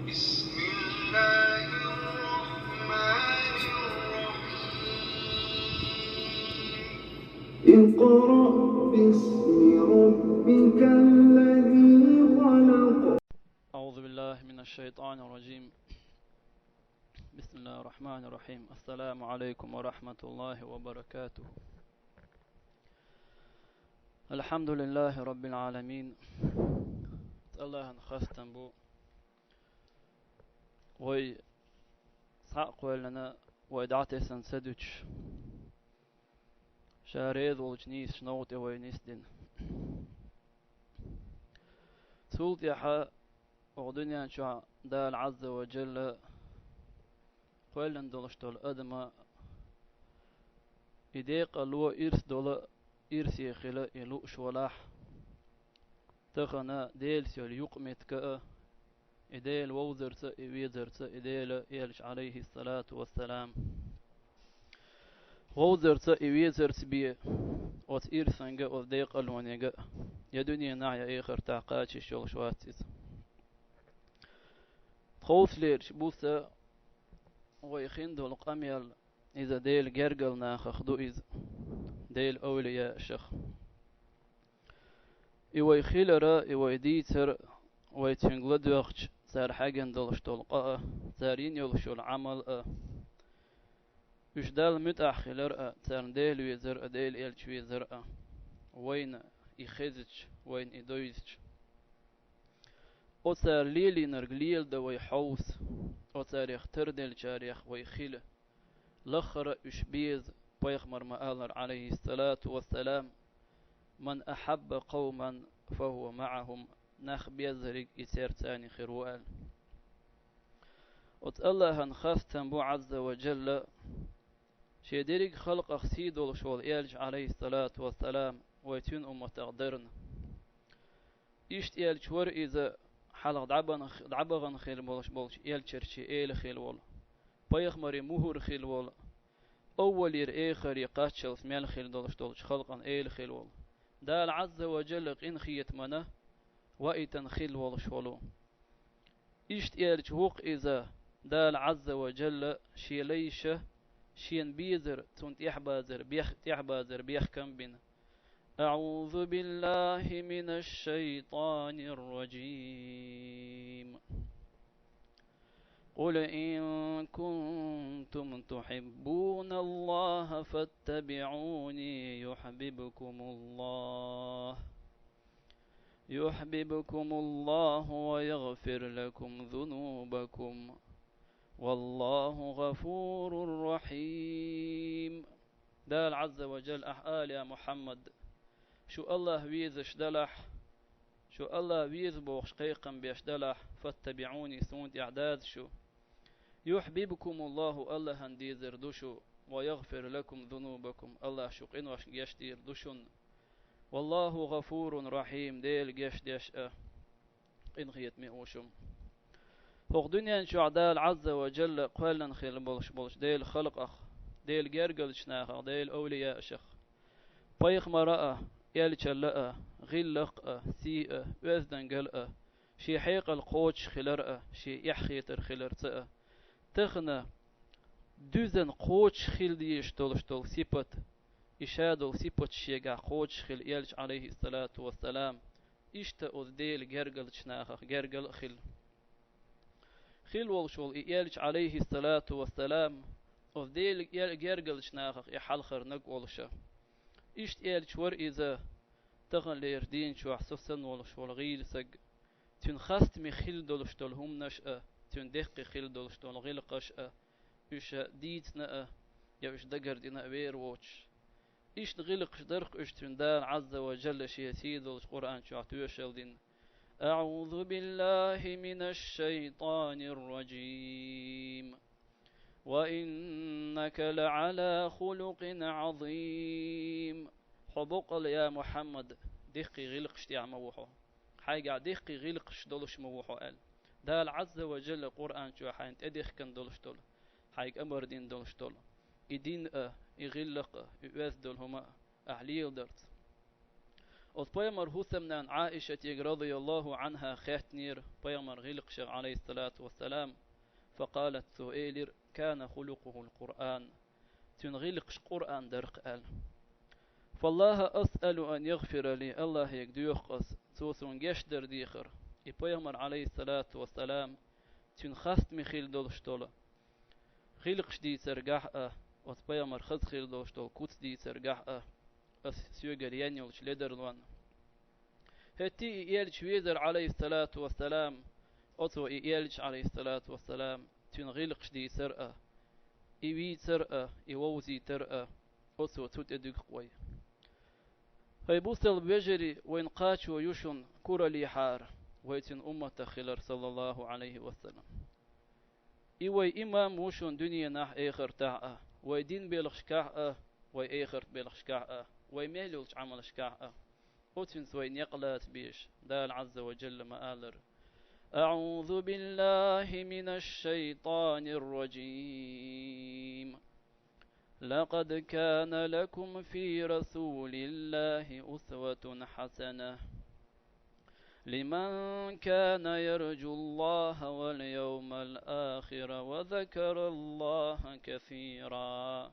بسم الله الرحمن الرحيم اقرأ باسم ربك الذي خلق. أعوذ بالله من الشيطان الرجيم. بسم الله الرحمن الرحيم. السلام عليكم ورحمة الله وبركاته. الحمد لله رب العالمين. الله نخستن بو وي سحق لنا ويدعتي سنسدوش شاريد والجنيس شنوتي وينيسدن سولت يحا ودنيا شو دال عز وجل قولن دولشتول أدما إديق لو إرس دولا إرسي خلا إلو شولاح تخنا ديل سيول يقمت كأ إديل ووزرت إويزرت إديل إلش عليه الصلاة والسلام ووزرت إويزرت بي وت إرسنجا وديق الونيجا يدنيا نعيا إخر تعقاتش شول شواتيز خوف ليرش بوسا ويخندو القميل إذا ديل جرجل ناخخدو إذ ديل أولياء شخ إيوي خيلرا إيوي ديتر ويتشنغلد وقت سار حاجن دلشتول قاء سارين يلشول عمل وش دال متأخلر سار ديل ويزر ديل إلش ويزر وين يخزج وين يدويزج أو سار ليلي نرجليل دا ويحوس أو سار يختر ديل شاريخ ويخيل لخر وش بيز بيخمر مآلر عليه الصلاة والسلام من أحب قوما فهو معهم ناخ بيزرق يسير تاني خير وقال وت الله هنخاستن بو عز وجل شيدرق خلق أخسيد والشوال إيلج عليه الصلاة والسلام ويتون تقدرن إشت إيلج ور إذا حلق دعبغن خيل بولش إيلجرشي إيل خيل وول بيخمري مهور خيل وول أول ير آخر يقاتشل سميل خيل دولش خلقا إيل خيل وول دال عز وجل إن خيت منه وإتن خيل والشولو إشت إيرج هوق إذا دال عز وجل شي ليش شين بيزر تونت يحبازر بيخ كم بين أعوذ بالله من الشيطان الرجيم قل إن كنتم تحبون الله فاتبعوني يحببكم الله ويغفر لكم ذنوبكم والله غفور رحيم. دال عز وجل أحال يا محمد شو الله ويزش دلح شو الله ويز بوخش قيقا بيش دلح فاتبعوني سونت إعداد شو يحببكم الله هنديزر دوشو ويغفر لكم ذنوبكم الله شقين وش يشتير دوشن والله غفور رحيم ديل جيش ديش إن خيت مئوشم فوق دنيا شو عدال عز وجل قلن خيل بولش ديل خلق أخ ديل جرجل شناخ ديل أولياء شخ بيخ مرأة يلشلأ غلق سيء وزدنجل شي حيق القوتش خلرأ شي يحخيتر خلرتأ تخنا دوزن قوتش خيل ديش تول سيبت إشادو سيبوت شيغا خوش خل إلش عليه الصلاة والسلام إشتا أذديل جرجل شناخ جرجل خل والشول إلش عليه الصلاة والسلام أذديل جرجل شناخ يحلخر نق والشا إشت إلش ور إذا تغن ليردين شو حسسن والشول غيل سج تنخست مخيل دولشتول هم نشأ تندق خيل دولشتول غيل قشأ إش ديتنا يا إش دقر دينا وير واتش إيش نغلق درق اشتندان عز وجل شيسيد القرآن شعتوشلدين أعوذ بالله من الشيطان الرجيم وإنك لعلى خلق عظيم حبق يا محمد دقي غلق اشتيع موحو حاجة دقي غلق اشدلش موحو قال دال عز وجل القرآن شو حين تدخ كن دلش دل حاجة أمر دين دلش دل إدين يغلق يوثدل هما أحليل درت od pojamar husemnan Aisha radiyallahu anha خيتنير pojamar غلقش عليه الصلاة والسلام فقالت سؤيلر كان خلقه القرآن تنغلقش قرآن درق آل فالله أسأل أن يغفر لي الله يقديوخ سوسون جشدر ديخر pojamar عليه الصلاة والسلام تنخست مخيل دولشتولا خلقش دي سرقح od pojamar خز خيل دولشتول كوتس دي سرقح سيوغر ينيولش لدرلوان هتي إيالش ويزر عليه الصلاة والسلام أتو إيالش عليه الصلاة والسلام تنغلقش دي سرقة إيوي سرقة إيووزي ترقة أتو توت أدوك قوي هاي بوصل بجري وين قاتش ويوشن كورا لي حار ويتن أمة خلر صلى الله عليه وسلم إيوي إمام وشن دنيا نح إيخر تاعة ويدين بيلخشكاعة وإيخر بيلخشكاعة ويميلوش عمل شكاعة أتن سوين يقلات بيش دال عز وجل مآلر أعوذ بالله من الشيطان الرجيم لقد كان لكم في رسول الله أسوة حسنة لمن كان يرجو الله واليوم الآخر وذكر الله كثيرا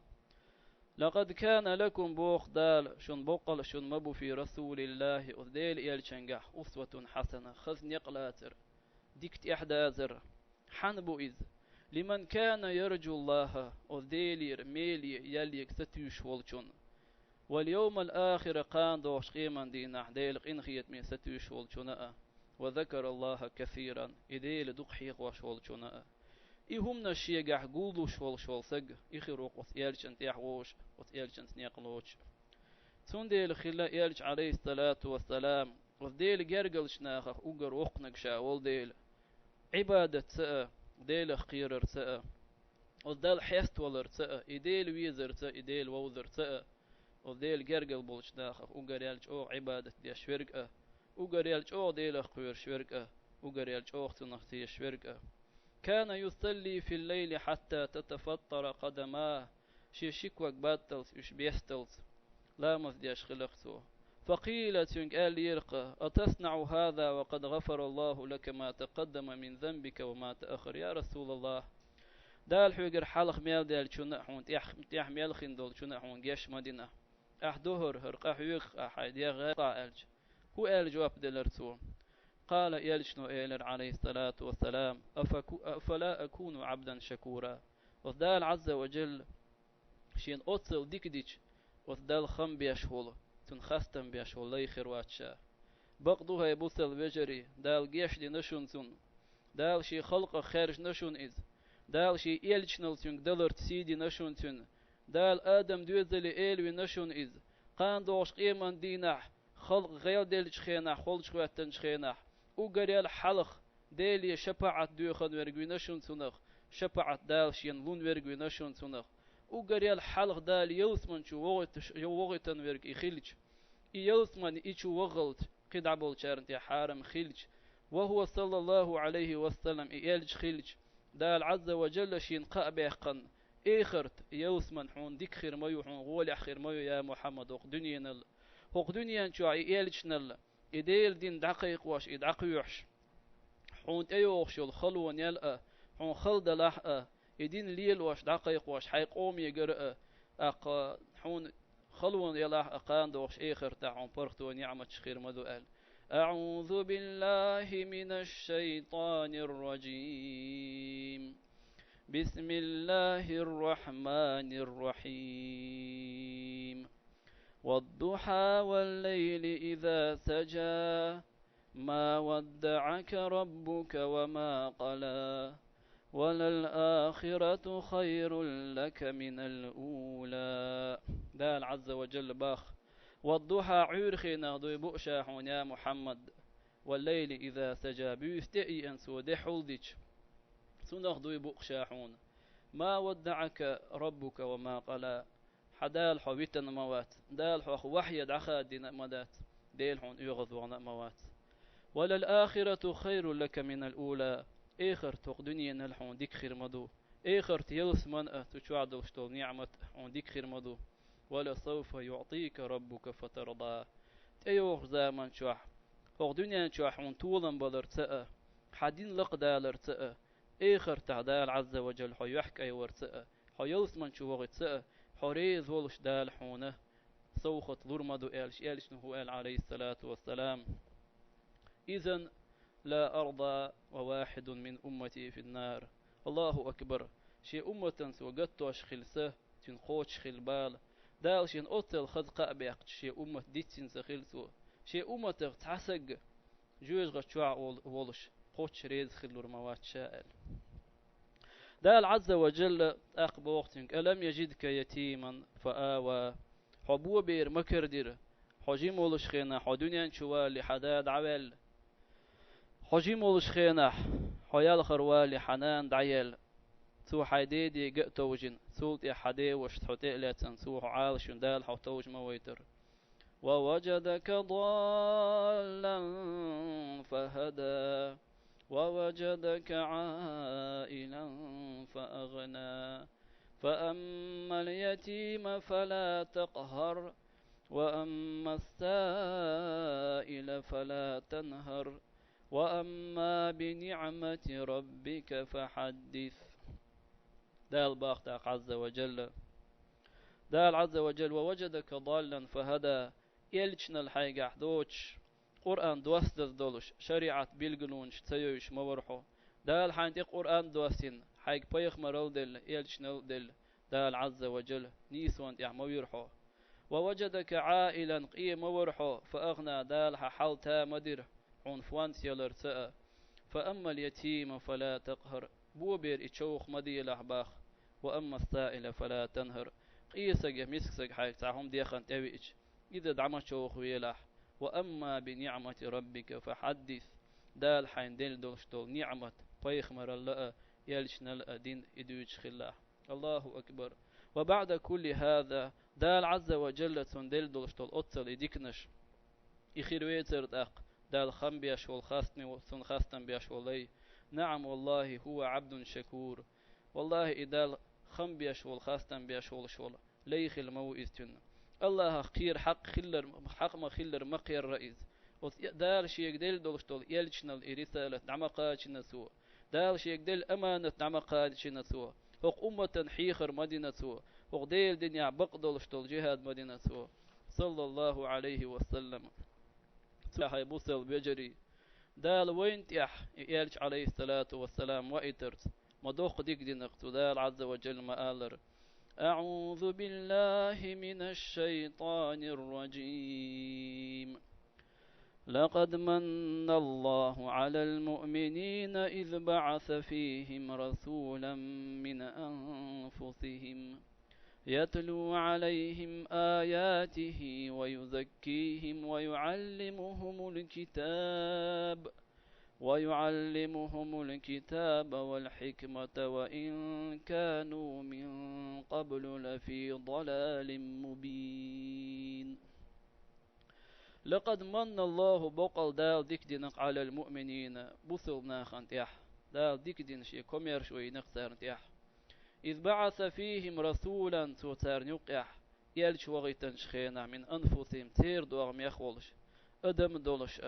لقد كان لكم بوخ دال شن بقل شن مبو في رسول الله أذيل إيلشنجح أسوة حسنة خذ نقلاتر ديكت إحدازر حنبو إذ لمن كان يرجو الله أذيلير ميلي يليك ستيوش والشن واليوم الآخر قان دوش قيما دينا ديلق إنخيت من ستيوش والشناء وذكر الله كثيرا إذيل دقحيق وش والشناء إهم نشيجح قولو شول سج إخروق وثيالش أنت يحوش وثيالش أنت نيقلوش تنديل خلا يالش عليه الصلاة والسلام وثديل جرجل شناخ أجر وقنق شاول ديل عبادة سأ ديل خير سأ وثدال حست ولر سأ إديل ويزر سأ إديل ووزر سأ وثديل جرجل بولشناخ أجر يالش أو عبادة دي شورك أجر يالش أو ديل خير شورك أجر يالش أو تنختي شورك كان يصلي في الليل حتى تتفطر قدماه شيشيكوك باتلس إش بيستلس لا مفديش خلقته فقيل قال يرقى أتصنع هذا وقد غفر الله لك ما تقدم من ذنبك وما تأخر يا رسول الله دال حوجر حلق ميال دال شنحون تيح ميال خندول شنحون جيش مدينة أحدهر هرقا حيوق أحد يغيقا ألج هو ألج وابدلرتو قال يلشنو إيلر عليه الصلاة والسلام أفلا أكون عبدا شكورا وذال عز وجل شين أتصل ديكديش وذال خم بيشهول تنخستم بيشهول لي خرواتشا بقضوها يبوصل بجري دال جيش دي نشون سن دال شي خلق خارج نشون إذ دال شي إيلشنل تنك دلر تسيدي نشون تن دال آدم دوزل إيلوي نشون إذ قان دوش قيمان دينح خلق غير ديلش خينح خلش خواتن خينح وقريال حلق ديلي شفاعة دوخن ورقوي نشون سنخ شفاعة دال شين لون ورقوي نشون سنخ وقريال حلق دال يوسمن شو وغتن ورق إخيلج يوسمن إيشو وغلت قد عبول شارنت يا حارم خيلج وهو صلى الله عليه وسلم إيلج خيلج دال عز وجل شين قابيقن إيخرت يوسمن حون ديك خير ميو حون غول خير ميو يا محمد وق دنيا شو إيلج نل إديل دين دقيق واش إدعقيوش حون أيوخش الخلون يلقى حون خلد لحقى إدين ليل واش دقيق واش حيقوم يقرأ حون خلون يلحقى قان دوش إيخر تاعون برختو ونعمة خير مدوئل أعوذ بالله من الشيطان الرجيم بسم الله الرحمن الرحيم والضحى والليل إذا سجى ما ودعك ربك وما قلى وللآخرة خير لك من الأولى دال عز وجل باخ والضحى عورخنا ضي بؤشاحون يا محمد والليل إذا سجى بيستئي أنسو دي حولدش سنخ ضي بؤشاحون ما ودعك ربك وما قلى حدال حويتن موات دال حو وحي دعخا دين مدات ديل حون يغضون موات وللآخرة خير لك من الأولى إخر تقدني نلحون ديك خير مدو إخر تيلس من تشعد وشتول نعمة حون ديك خير مدو ولسوف يعطيك ربك فترضى أيوه زمان شوح هو دنيا شوح ونطولا بلرتأ حدين لق دالرتأ آخر تعدال عز وجل حو يحك أي ورتأ حو يلس من شو وغتأ حو ريز ولش دال حونه سوخت ظرمدو إلش نهو إل عليه الصلاة والسلام إذن لا أرضى وواحد من أمتي في النار الله أكبر شي أمة سوغتوش خلسه تنخوش خلبال دال شين أوتل خد قابيق شي أمة ديتين سخلسو شي أمة تحسق جوج غشوع ولش قوش ريز خلور موات شائل دال عز وجل أقبوختنك ألم يجدك يتيما فآوى حبو بير مكردير حجيم ولش خينا حدنيا شوالي حداد عوال حجيم ولش خينا حيال خروالي حنان دعيل سو حيديدي قئتوجن سولت حدي وش تحتي لاتن سو عالش دال حوتوج مويتر ووجدك ضالا فهدى ووجدك عائلا فأغنى فأما اليتيم فلا تقهر وأما السائل فلا تنهر وأما بنعمة ربك فحدث دال باختاق عز وجل دال عز وجل ووجدك ضالا فهدى إلشنا الحيقة حدوش قرآن دوستز دولش شريعة بيلقنونش تسيوش مورحو دال حانتي قرآن دوستين حيق بيخ مرل دل إلشنا دل دال عز وجل نيسوان يحمو يرحو ووجدك عائلا قيم مورحو فأغنى دال حالتا مدير عنفوان سيالرتأ فأما اليتيم فلا تقهر بوبير إتشوخ مدي لحباخ وأما السائل فلا تنهر قيسك مسكسك حيك تعهم ديخان تبيش إذا دعم شوخ ويلح وأما بنعمة ربك فحدث دال حين دل دولشتول نعمة بيخمر الله يلشنا الأدين إدوش خلاه الله أكبر وبعد كل هذا دال عز وجل دل دولشتول أتصل إديكنش إخير ويتر داق دال خم بيش والخاستني وسن خاستن بيش ولي نعم والله هو عبد شكور والله إدال خم بيش والخاستن بيش والشول ليخ المو إستن الله خير حق خلر حق ما خلر مقير رئيس دال شيك دل دولشتول يلشنال إرسالة نعمقات نسوه دال شيك دل أمانة نعمقات نسوه هق أمة حيخر مدينة سوه هق ديل دنيا بقدولشتول جهاد مدينة سوه صلى الله عليه وسلم هاي بوصل بجري دال وين تيح يالش عليه الصلاة والسلام وإترت مدوخ ديك دينك دال عز وجل مآلر أعوذ بالله من الشيطان الرجيم لقد من الله على المؤمنين إذ بعث فيهم رسولا من أنفسهم يتلو عليهم آياته ويزكيهم ويعلمهم الكتاب والحكمة وإن كانوا من قبل لفي ضلال مبين لقد من الله بقل دال ديك دينك على المؤمنين بثلنا خانتيح دال ديك دين شي كومير شوي نقصر تيح إذ بعث فيهم رسولا توتار نقيح يلش وغيتن شخينا من أنفسهم تير دوغم يخولش أدم دولش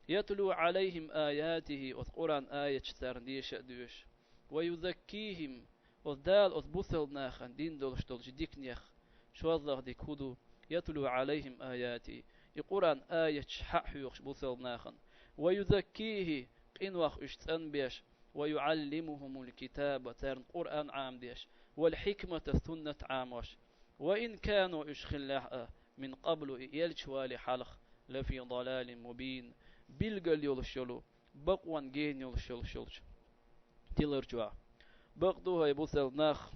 يتلو عليهم آياته وقرآن آية شتار ديش أدوش ويزكيهم وذال أثبثل ناخن دين دولش دولش ديك نيخ شوظه ديك هدو يتلو عليهم آياته القرآن آية شحح يخش بثل ناخن ويزكيه قنوخ اشتن بيش ويعلمهم الكتاب تارن قرآن عام ديش والحكمة سنة عاموش وإن كانوا اشخلاء من قبل يلشوالي حلق لفي ضلال مبين بلغل يلشلو بقوان جين يلشلش تلرجوا بقدوها يبوثل ناخ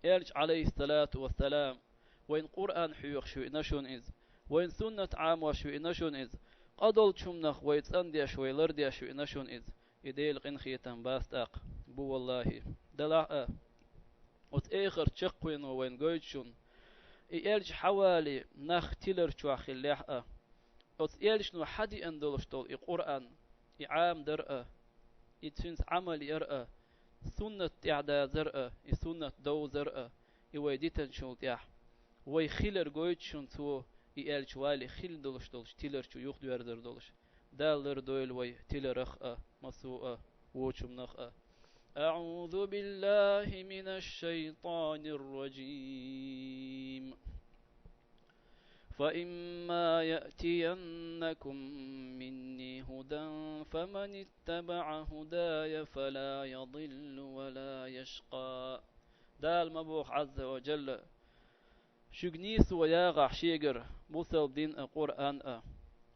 يلش عليه الصلاة والسلام وإن قرآن حيوخ شو نشون إز وإن سنة عاموش شو نشون إز قدل شمنخ ويتسندي شوي لردي شو نشون إز يديل قنخيتن باستاق بو والله دلع وت اخر تشقوين وين قويتشون يلج حوالي نخ تيلر شو خلاح وت يلج نو حدي اندلشتول القرآن يعام درء يتسنس عمل يرأ سنة تعدا زرء سنة دو زرء يويديتن شول تيح ويخيلر قويتشون تو إل شوالي خل دولش تيلر شو يخ دوردر دولش دالر دويل وي تيلرخ مسوء ووشمنخ أعوذ بالله من الشيطان الرجيم فإما يأتينكم مني هدى فمن اتبع هداي فلا يضل ولا يشقى دال مبوخ عز وجل شجنيس وياغع شيجر بوثل دين القرآن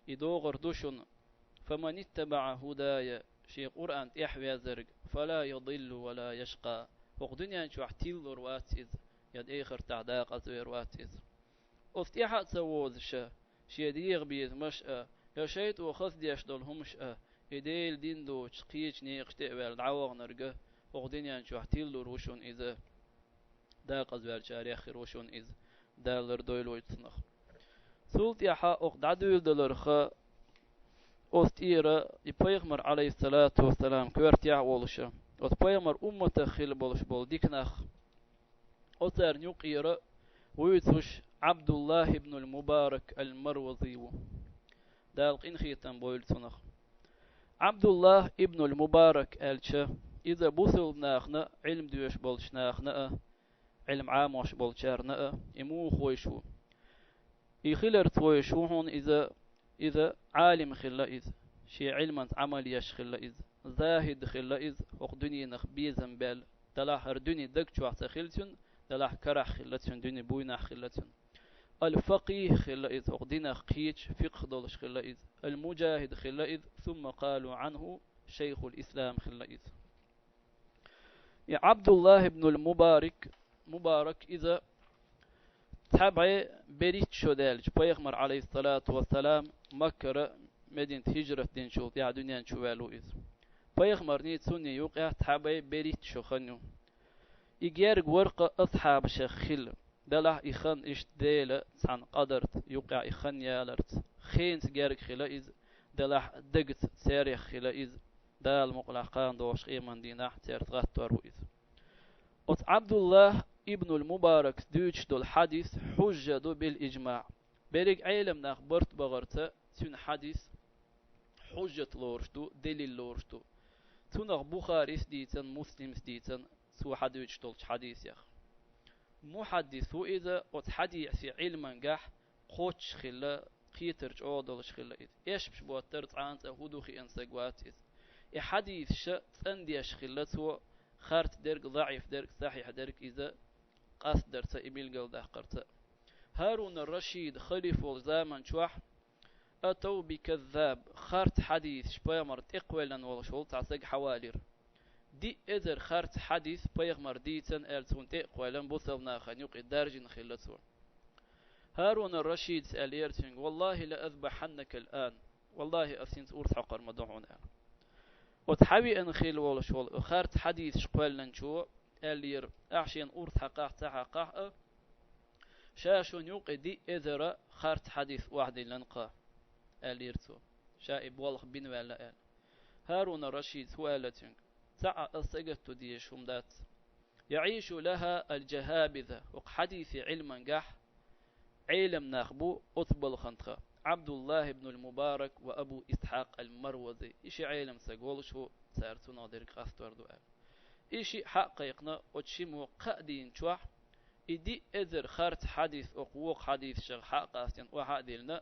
إدوغر دوشن فمن اتبع هداي شي قرآن إحوى زرق فلا يضل ولا يشقى فوق دنيا شو احتيل رواتيز يد إخر تعداق أزوي رواتيز أفتيحة تسووز شي ديغ بيز مشأ يشيت وخذ ديش دول همش إديل دين دو تشقيش نيقش تقبل دعوغ نرقه فوق دنيا شو احتيل روشون إذا داق أزوي الشاريخ روشون إذ دالر دويل ويتصنخ سولت يحا أقد عدويل دلرخ أستيرا يبيغمر عليه الصلاة والسلام كورت يعولش وتبيغمر أمة خيل بولش بول ديكناخ أتر نيقيرا ويتوش عبد الله بن المبارك المروزي دالق إن خيتن بويل تنخ عبد الله ابن المبارك ألشا إذا بوثل ناخنا علم دوش بولش ناخنا علم عاموش بولشارنا إمو خويشو يخيلر تويشو هون إذا عالم خلا إذ شي علما عمل يش خلا إذ زاهد خلا إذ وق دنيا نخ بيزن بال دلاح هردني دق شو خلتن دلاح كرح خلتن دنيا بوينا خلتن الفقيه خلا إذ وق دينا خيج فقه دولش خلا إذ المجاهد خلا إذ ثم قالوا عنه شيخ الإسلام خلا إذ يا عبد الله بن المبارك مبارك إذا تبع بريت شودالج بيغمر عليه الصلاة والسلام مكة مدينة هجرة دين شوط يا دنيا شوالو إذ بيغمر نيت سني يوقع تبع بريت شو خنو يجيرق ورقة أصحاب شخيل دلح إخن إش ديلة عن قدرت يوقع إخن يالرت خين تجيرق خلا إذ دلح دقت ساريخ خلا إذ دال مقلقان دوش إيمان ديناح تيرتغات ورو إذ عبد الله ابن المبارك دوش دول حديث حجة دو بالإجماع بريق عيلم ناخ برت بغرت تون حديث حجة لورشتو دليل لورشتو تون بخاري ديتن مسلم ديتن سو حديث دول حديث يخ محدث إذا حديث في علم قح قوتش خلا قيترج أودلش خلا إذ إيش بش بوترت عانت هدوخي انساقوات إذ حديث شا تنديش خلته خارت درك ضعيف درك صحيح درك إذا قصدرت إبيل قلده قرت هارون الرشيد خليفة زمن شوح أتوا بكذاب خارت حديث شبيمرت إقولا والشول تعسق حوالير دي إذر خارت حديث بيغمر ديتن ألتون إقولا بوثلنا خنيوق الدارجن خلته هارون الرشيد سأل يرتنج والله لأذبحنك الآن والله أثنت أورث حقر مدعون وتحوي أن خيل ولا شغل خارت حديث شقولا نشو اللير أعشين أورث حقاق تحقاق شاشون يوقدي إذرا خارت حديث واحد لنقا الليرتو شائب والله بن ولا هارون الرشيد سؤالتين تع أصجت ديش همدات يعيش لها الجهابذة وحديث علما قح علم ناخبو أطبل خنطخة عبد الله بن المبارك وأبو إسحاق المروزي إشي عالم سقول شو سارتو نادر قاستور دوال إشي حقيقنا وتشيمو قادين شوح إدي إذر خارت حديث أقوق حديث شغ حقاستين وحاديلنا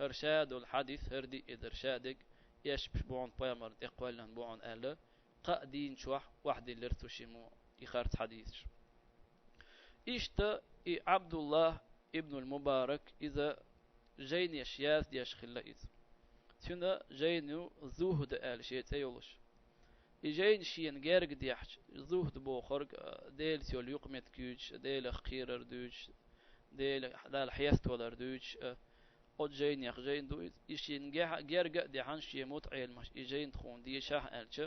هرشاد الحديث هردي إذر شادق يشبش بوعن بيامر إقوالن بوعن أهلا قادين شوح وحدي لرتو شيمو إخارت حديث إشتا عبد الله ابن المبارك إذا جين يشياس ديش خلائز تنا جينو زهد آل شيء تيولش إجين شين جارج ديحش زهد بو خرج ديل سيول يقمت كيوش ديل خيرر دوش ديل حياست ولر دوش أو جين يخ جين دو إشين جارج ديحنش يموت عيل مش إجين تخون دي شاه آلش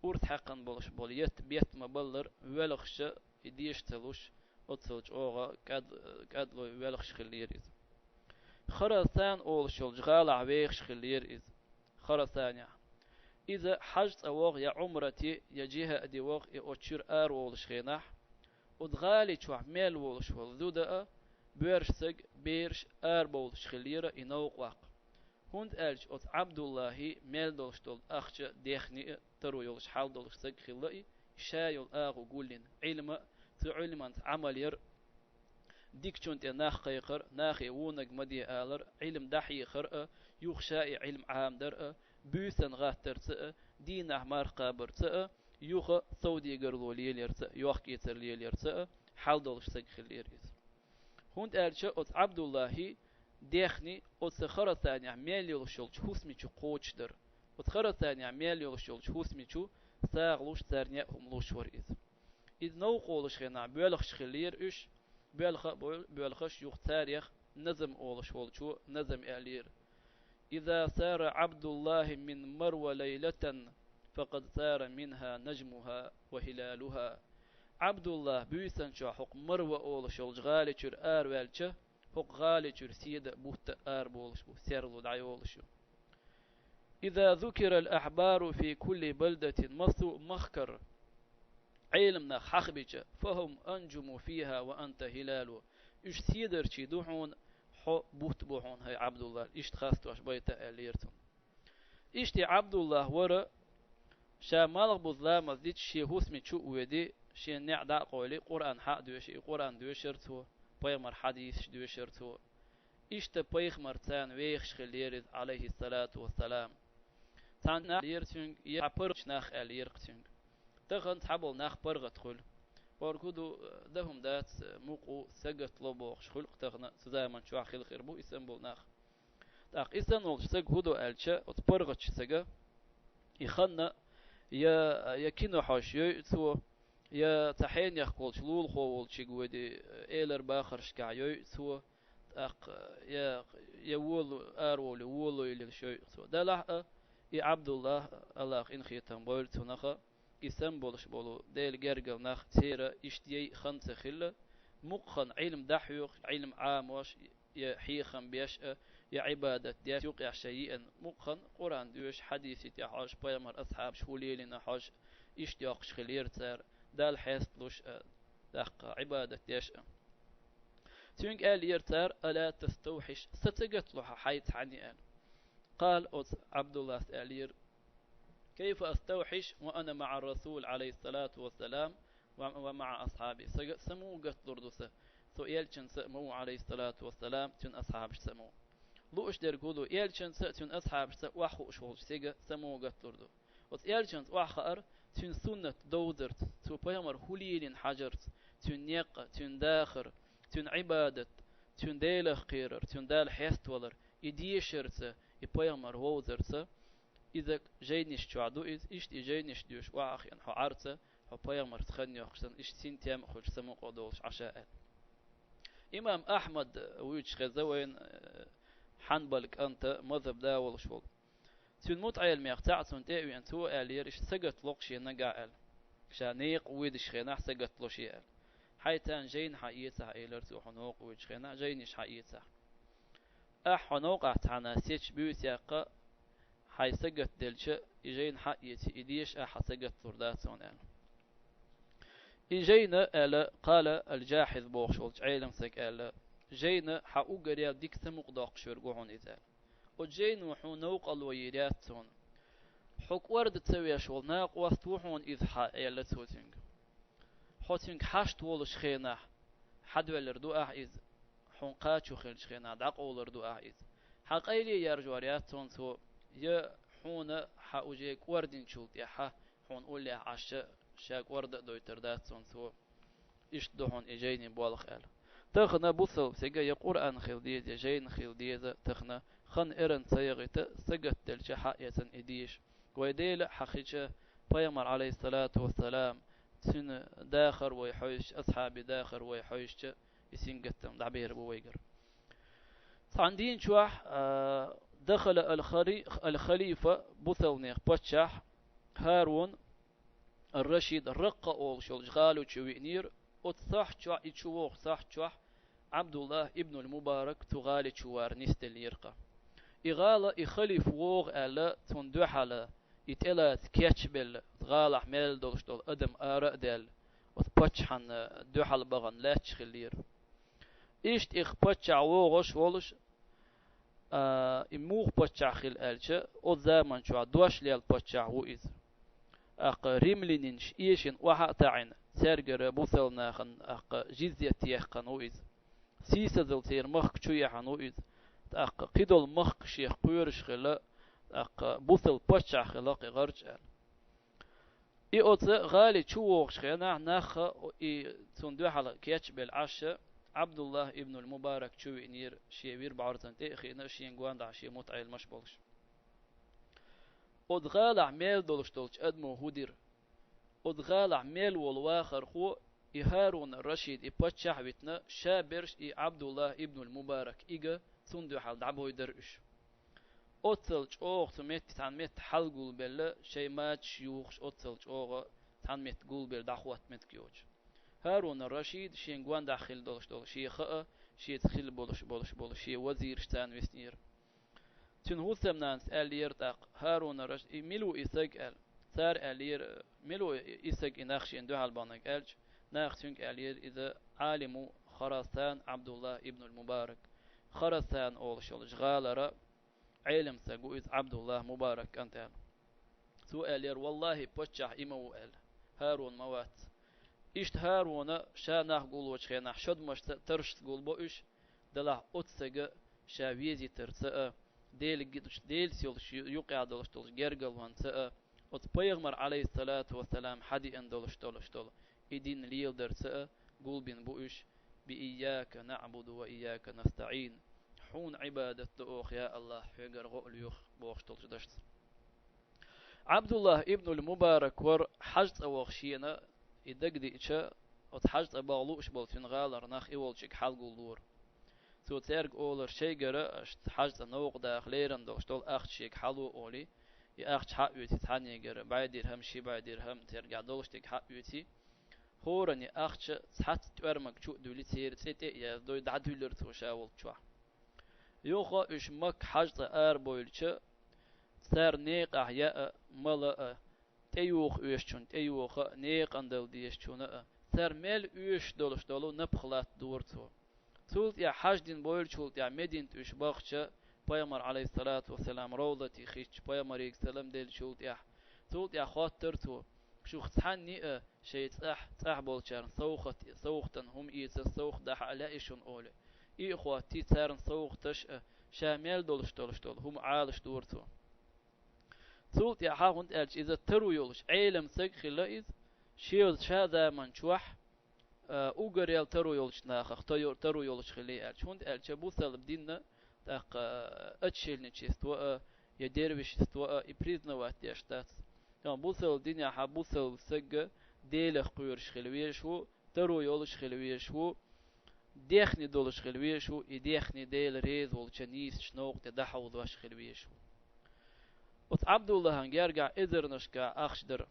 أورث حقا بولش بوليت بيت مبلر ولخش ديش تلوش أتصلج أوغا كاد لو ولخش خليريز خرسان أول شول جغال عويخ خلير إذ خرسان إذا حجت أوغ يا عمرتي يجيها أدي وغ يأتشير آر أول شخيناح ودغالي شوح ميل أول شول ذودا بيرشسج بيرش أربول شخليرة إنوق واق هند ألش أت عبد الله ميل دولشتول أخش ديخني ترو يولش حال دولش سج خلائي شايل آغو قولين علم تعلم عمل ير ديك شونت ناخ قيقر ناخي وونق مدي آلر علم دحي خرأ يخشاء علم عام درأ بوسن غاتر تأ دينه مارقا برتأ يوخ سودي قرلو ليلير تأ يوخ كيتر ليلير تأ حال دولش سج خليريز هند ألش أت عبد الله ديخني أت خرا ثانية ميل شولش حسمي شو قوتشدر أت خرا ثانية ميل شولش حسمي شو ساغلوش ثانية هم لوش وريز إذ نو قولش خنا بيلخش خلير إيش بيلخش يوخ تاريخ نظم أولش ولشو نظم إعلير إذا سار عبد الله من مروى ليلة فقد سار منها نجمها وهلالها عبد الله بيسن شو حق مروى أولش ولش غالي شر والش حق غالي شر سيد بوت بولش بو سيرلو دعي أولشو إذا ذكر الأحبار في كل بلدة مصو مخكر علمنا حخبجة فهم أنجم فيها وأنت هلال إش سيدر شي دوحون حو بوت بوحون هاي عبد الله إش تخاستو أش بيتا أليرتون إشتي عبد الله ورا شا مالغ بظلام زيت شي هسمي شو ودي شي نعدا قولي قرآن حق دوشي قرآن دوشرتو بيمر حديث دوشرتو إشتا بيخ مرتان ويخش خليرز عليه الصلاة والسلام تان ليرتون يعبرش ناخ أليرتون تغن تحبل ناخ برغت خل باركودو دهم دات موقو سجت لبوخ خلق تغنا زمان شو خلق خربو اسنبول ناخ تاق اسنول سج هدو الشا وتبرغت سجا يخنا يا كينو حاش يتو يا تحين يخول شلول خول شيغودي ايلر باخر شكا يتو تاق يا وول ارول وول اللي شو تو دلا يا عبد الله الله ان خيتم بولتو نخا إسم بولش بولو ديل جرجل نخ تيرا إشتيي خنت خلة مقخن علم دحيوق علم عاموش يا حيخن بيش يا عبادة ديش يوقع شيئا مقخن قرآن دوش حديثي تحاش بيمر أصحاب شوليلي نحاش إشتياقش خلير تار دال حيثلوش دق عبادة ديش تونك آل يرتار ألا تستوحش ستقت له حيث عني قال عبد الله سألير كيف أستوحش وأنا مع الرسول عليه الصلاة والسلام ومع أصحابي سمو قتل ردوسة يلشن سمو عليه الصلاة والسلام تن أصحابش سمو لو أشدر قولوا يلشن تن أصحابش وحو أشغل سيجا سمو قتل ردو يلشن وحقر تن سنة دودرت تو بيامر هوليلين حجرت تن نيق تن داخر تن عبادة تن ديلخ قيرر تن دال حيست ولر يديشرت يبيامر ووزرت إذا جينيش تعدو إيش جينيش دوش وآخ يعني حارته حبيامر تخني أخشن إيش سنتيام خش سمو قدولش عشاء إمام أحمد ويش خزوين حنبلك أنت مذهب داول شغل تون متعيل ميقطع تون تأوي أن تو ألير إيش سجت لقشي نجعل شانيق ويدش خناح سجت لشيء حيتان جين حقيقة إيلر تو حنوق ويدش خناح جينيش حقيقة حنوق أحتنا سيتش بيوسياق حي سجت دلشة إجين حقيقة إديش سجت لرداتون إجينا ألا قال الجاحظ بوخشولج عيلم سك ألا جينا حقوق ريال ديك سمق داق شرقوهن إذا وجين وحو نوق الويراتون حق ورد تسوي شول ناق وستوحون إذ حقيقة توتنج حوتنج حشت ولش خينا حد ولردو إذ حنقاتشو خلش خينا داق ولردو إذ حقيلي يرجوارياتون تو يا حونا حاوجيك وردين شولت يا ح حون أولي عشاء شاك ورد دويتر داتون تو إيش دوحون إجيني بالخ أل تخنا بوصل سجى يقول أن خلديز يجين خلديز تخنا خن إرن سيغت سجت دلش حقيقة إديش ويديل حقيقة بيامر عليه الصلاة والسلام سن داخر ويحوش أصحابي داخر ويحوش يسين قتم دعبير بويقر عندين شوح دخل الخليفة بوثلنيخ بتشح هارون الرشيد الرقة أول شو غالو تشوينير وتصح تشوح يتشوخ صح تشوح عبد الله ابن المبارك تغالي تشوار نستل يرقى إغالة إخليف ووغ ألا تندوحلا يتلا تكيتشبل غالة حمل دولش دول أدم آراء دل وتبتشحن دوحل بغن لا تشخلير إشت إخ بتشع وغش ولش إموخ بتشع خل ألشة أو زمان شو دوش ليال بتشع وإذ أق ريملينش إيشن وحق تعين سرجر بوثل ناخن أق جزية تيخن وإذ سيسة زلتير مخ شوية حنوئذ أق قدول مخ شيخ قيرش خلا أق بوثل بتشع خلاق غرج إي أوت غالي شووخ خنا ناخ إي تندو حلا كيتش بالعشاء عبد الله ابن المبارك شوي نير شيوير بعرضن تأخي نشين قوان شي متعيل مش بولش أدغال ميل دولش دولش أدمو هودير أدغال ميل والواخر خو هارون الرشيد إبتشح بيتنا شابرش إي عبد الله ابن المبارك إيجا تندو حال دعبو يدرش أتلج أوغ تمت تنمت حلقول بلا شي مات شيوخش أتلج أوغ تنمت قول بلا دعوات متكيوج هارون الرشيد شين قوان داخل دولش شي خاء شي تخيل بولش شي وزير شتان وسنير تنهو ثمنانس ألير تاق هارون الرشيد ملو إساق أل ثار ألير ملو إساق إناخش إندو هالبانك ألج ناختنك ألير إذا عالم خراسان عبد الله ابن المبارك خراسان أول شلج غالرة علم سقويز عبد الله مبارك أنت سؤال ير والله بتشح إمو ال هارون موات إشت هارون شانح قول وشخينح شد مش ترش قول بوش دلح أتسق شاويزي ترسأ ديل سيولش يقع دولش جرقل وانسأ أت بيغمر عليه الصلاة والسلام حدي أن دولش إدين ليل درسأ قول بين بوش بإياك نعبد وإياك نستعين حون عبادة أوخ يا الله حجر غول يخ بوخشتلش دشت عبد الله ابن المبارك ور حجت أوخشينا يدقدي إشا وتحجت أبغلوش بولتين غالر ناخ إيولشك حلقو لور سو تيرق أولر شيجر أشت حجت نوق داخليرن دوشتول أخت شيك حلو أولي يأخت حق يوتي تحنيجر بعدير هم شي بعدير هم ترجع دولشتك حق يوتي هورني أخت تحت تورمك شو دولي تير تيتي يا دوي دعدولر توشاول تشوا يوخا إش مك حجت بويلش سار نيق أحياء ملا تيوخ إيشون تيوخ نيق أندل ديشون سار ميل إيش دولش دولو نبخلات دورتو تولت يا حجدين بويلش تولت يا مدين إيش باخش بيامر عليه الصلاة والسلام روضتي خيش بيامر يكسلم ديل شولت يا تولت يا خاطرتو شو ختحني شيء صح بولشان صوختن هم إيت صوخ دح على إيشون أولي إي إخواتي تارن صوغ تش شامل دولش هم عالش دورتو تولت يا هاهند ألش إذا ترو يولش عيلم سق خلايز شيل شاذا من شوح أوغريال ترو يولش ناخ ترو يولش خلي ألش هند ألش بوثل بدينا تاق أتشيل نشيستوا يديربش استوا إبريزنا واتياشتات يعني بوثل دنيا حبوثل سق ديل خيرش خلويش هو ترو يولش خلويش هو ديخني دولش خلويشو يديخني ديل ريز والشنيس شنوق تدحو دوش خلويشو وت عبد الله هنجرجع إذر نشكا أخشدر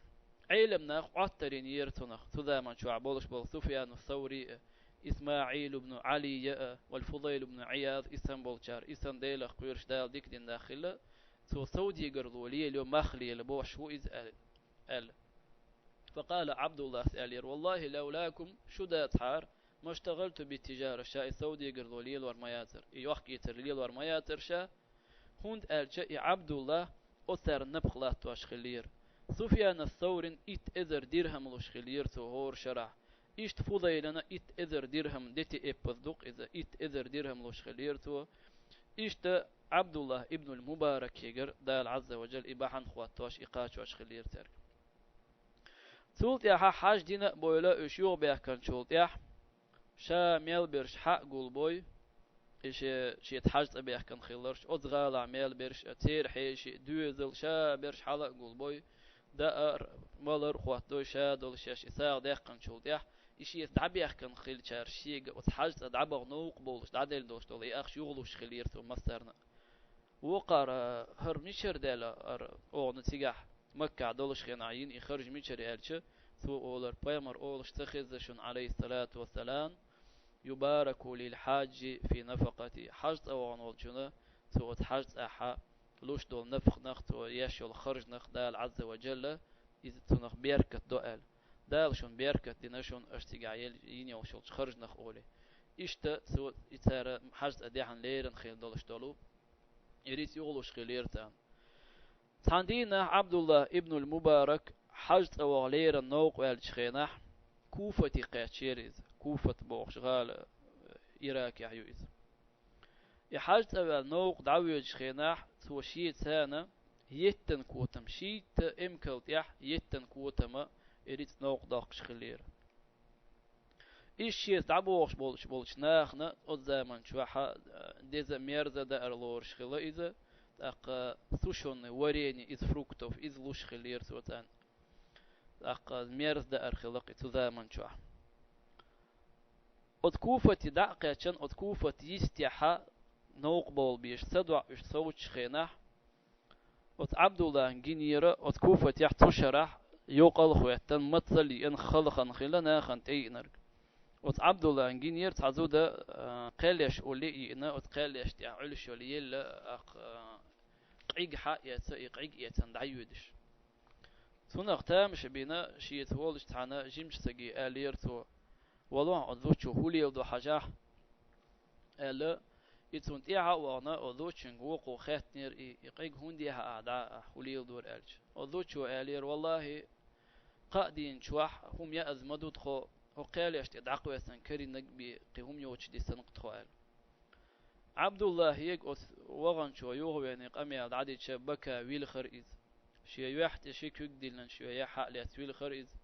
علم ناخ عطرين يرتنخ تذا شو عبولش بول سفيان الثوري إسماعيل بن علي والفضيل بن عياض إسنبول شار إسن ديل خيرش دال ديك دين داخل تو سودي قرضولي اليوم مخلي لبوش هو إذ ال فقال عبد الله سألير والله لولاكم شو دات حار ما اشتغلت بالتجارة شاي سعودي قرضوليل ورمياتر يوحكي ترليل ورمياتر شا هند ألشا عبد الله أثر نبخلات واشخلير سفيان الثور إت إذر درهم لشخلير تهور شرع إشت فضيلنا إت إذر درهم ديتي إبصدق إذا إت إذر درهم لشخلير تو إشت عبد الله ابن المبارك يجر دال عز وجل إباحا خواتوش إقاش واشخلير ترك تولت يا حاج دينا بويلا إشيو بيحكن شولت يا شا ميل برش حق قول بوي إيش شيء تحجت أبيح كان خيلرش أتغال عميل برش أتير حيش دوزل شا برش حلق قول بوي دار مالر خوات دو شا دول شاش إساق ديح كان شول ديح إيش يتعبيح كان خيل شار شيء وتحجت أدعبغ نوق بولش دعدل دوش دول يأخ يغلوش خيليرتو مسترنا وقار هر ميشر ديلا أو نتيجح مكة دولش خناعين يخرج ميشر يالش ثو أولر بايمر أولش تخزشون عليه الصلاة والسلام يبارك للحاج في نفقتي حجت أو عنول جنا توت حجت أحا لوش دول نفخ نخت ويشول خرج نخ دال عز وجل إذا تنخ بيركت دوال دال شون بيركت دينشون اشتقايل ينيو شول خرج نخ أولي إشتا سو يتارا حاجة أديحن ليرن خيل دولش دولو يريد يغلوش خيليرتان تاندينا عبد الله ابن المبارك حاجة أوغليرن نوق والشخينح كوفة قاتشيريز كوفة بوغشغال إيراك يحيويز يحاجة أول نوق دعوي شخينح توشيت سانا يتن كوتم شيت إمكلت يح يتن كوتم إريد نوق داقش خلير إيش شيء دعبوش بولش ناخنا أزمان شوحة ديزا ميرزا دا أرلورش خلا إذا أق سوشون وريني إز فروكتوف إز لوش خلير سوتان أق ميرز دا أرخلق تزامن شوح أتكوفة دعقة شن أتكوفة يستيحة نوق بول بيش سدوع إش صوتش خينح أت عبد الله جنيرة أتكوفة يحتشرح يقال خواتن متصلي إن خلقن خلنا خن تينرك أت عبد الله جنير تعزودا قلش أولي إن أت قلش تعلش أولي لا قيق حق قيق يتندعيودش ثم اختامش بينا شيء تولش تعنا جيمش سجي آليرتو والله أذوتشو هولي ودو حاجة ألا يتون إيها وانا أذوتشن وقو خاتنير يقيق هنديها أعداء هولي ودور ألج أذوتشو آلير والله قادين شواح هم يأزمدو تخو وقال يدعقوا يسنكري نقبي قهم يوتش دي سنقتخو آل عبد الله يق وغن شو يوهو يعني قمي عدد شبكة ويل خرئيز شي يحت شي كيدلن شو يحق ليتويل خرئيز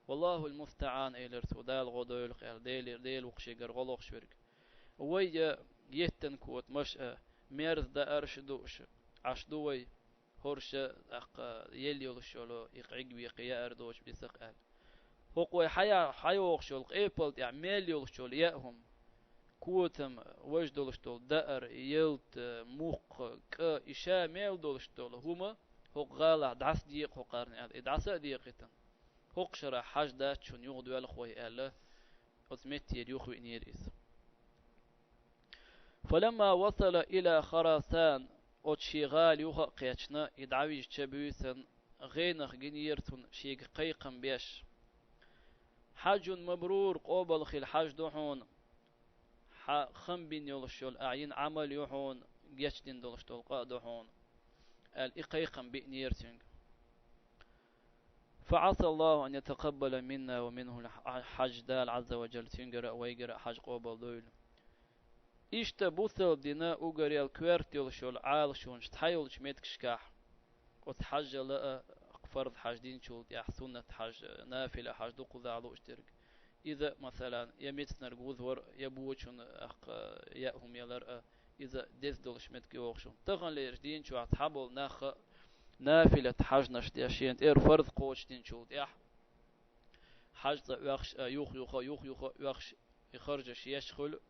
والله المستعان إلرتو دال غدول قال ديل وقشي غرغلوق شورك وي يتن كوت مش ميرز دا أرشدوش عشدوي هرش أق يليولشولو يقعق ويقيا أردوش بيسق آل هو حيا شول ايبل يعمل يولشول ياهم كوتم وجدولشتول دار يلت موق ك إشا ميل دولشتول هما هو غالا دعس ديق هو قارن دعس ديقتن هو قشرة حاج دات شون يغدو الخوي آله أتمت يريخو إنيريس فلما وصل إلى خراسان أتشيغال يوخا قيتشنا يدعويج تشبوسن غينخ جنيرتون شيق قيقم بيش حج مبرور قوبل خيل حج دوحون خم بين يولشول أعين عمل يوحون جيشدين دولشتول قادوحون الإقيقم بإنيرتين فعسى الله أن يتقبل منا ومنه الحج دال عز وجل تنقرأ ويقرأ حج قوبل دول إشتا بوثل دينا أقري الكويرت يولشول عالشون شتحيول شميتك شكاح وتحج لأ فرض حج دين شول يحسنة حج نافلة حج دوقو ذعلو اشترك إذا مثلا يميتنا رجوذور يبوشون يأهم يلرأ إذا ديز دولش متك يوخشون تغن ليردين شو عتحبل ناخ نافلة حج نشتياشين إير فرض قوش دين شول يح حج يخش يوخ يخش يخرج يشخل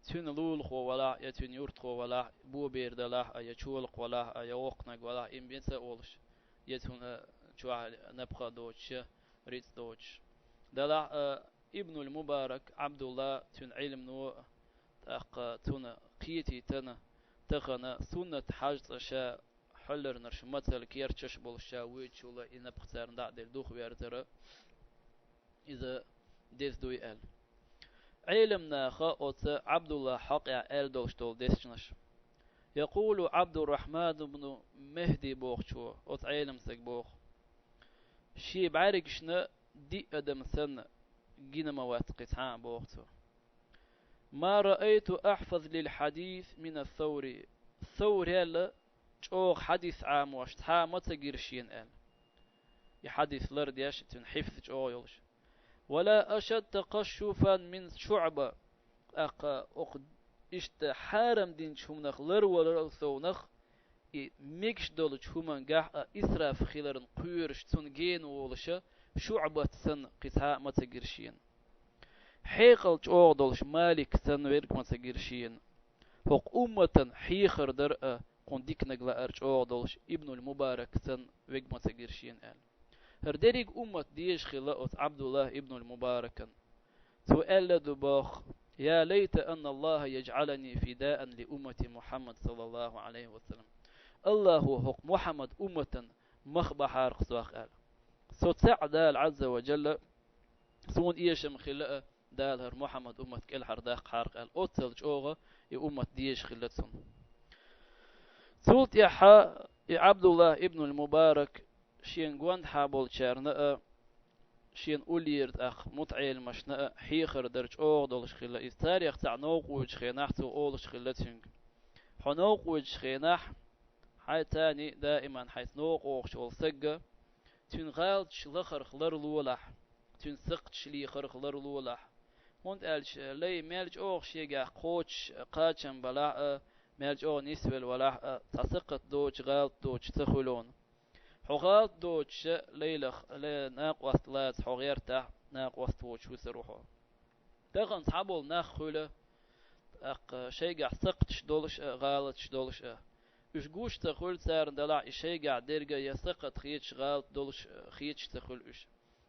تون لول خو ولا يتون يورت خو ولا بو بيرد لا يشولق ولا يوقنق ولا إن بينسى أولش يتون شو نبقى دوتش ريت دوتش دلع ابن المبارك عبد الله تون علم نو تون قيتي تنا تغنى سنة حاجة شا حلر نرش مثل كيرتش بولشا ويتشولا إن بختار نعدل دوخ ويرتر إذا ديس دوي آل علمنا خاوت عبد الله حق آل دوشتول ديسشنش يقول عبد الرحمن بن مهدي بوخشو أوت علم سك بوخ شي بعرقشنا دي أدم سن جينا مواتقت عام بوقته ما رأيت أحفظ للحديث من الثوري الثوري هلا جوغ حديث عام واشتها ما تقرشين آل يحديث لرد ياشتن حفظ جوغ يلش ولا أشد تقشفا من شعبة أقد إشت حارم دين شومنخ لر ولر ثونخ ميكش دولج همان قاح إسراف خيلرن قيرش تنجين ولشا شعبة سن قطعة ما تقرشين حيقل جوغ دولش مالك سن ويرك ما تقرشين هق أمة حيخر درأ قنديك نقلا أرجوغ دولش ابن المبارك سن ويرك ما تقرشين آل هردريق أمة ديش خلاء عبد الله ابن المبارك سؤال دباخ يا ليت أن الله يجعلني فداء لأمة محمد صلى الله عليه وسلم الله هو محمد أمة مخبح عرق سواق آل سوت سعد عز وجل سون إيشم خلاء دالهر محمد أمة كل حرداق حارق الأوتل جوغة أمة ديش خلتهم سولت يا عبد الله ابن المبارك شين قوان حابول شارنا شين أوليرد أخ متعيل مشنا حيخر درج أوغ دولش خلا إستاريخ تاع نوق وج خيناح تو أولش خلتهم حنوق وج خيناح حي تاني دائما حيث نوق أوغ شول سقة تون غالت شلخر خلر لولح تون سقت شلي خر خلر لولح هوند ألش لي مالج أوغ شيقا قوش قاتشن بلا مالج أوغ نسبل ولا تسقط دوج غالت دوج تخلون حغالت دوج ليلخ ناق وستلات حغيرته ناق وستوج وسروحو تغن صحابول ناخ خلا شيقا سقتش دولش غالتش دولش إش جوش تقول سار دلع إشي قاعد درجة يسقط خيتش غالط دولش خيتش تقول إش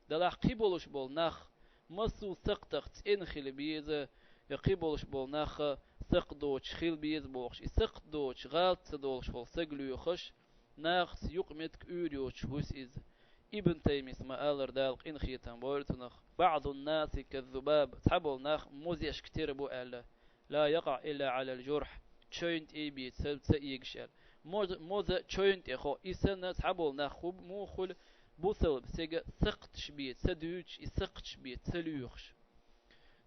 دلع قبولش بول نخ مسو سقطخ تين خيل بيز يقبولش بول نخ سقدوش خيل بيز بوخش سقدوش غالط دولش بول سقلو يخش ناخ يقمتك أوريوش هوس إز ابن تيميس ما ألر دالق إن خيتان بورتنخ بعض الناس كالذباب تحبول نخ موزيش كتير بو ألا لا يقع إلا على الجرح تشوينت اي بي تسلسة يقشل موزة تشوينت اخو إسنة تحبول ناخوب موخل بوصل بسيقى سقتش بيت سدوش يسقتش بيت سلوخش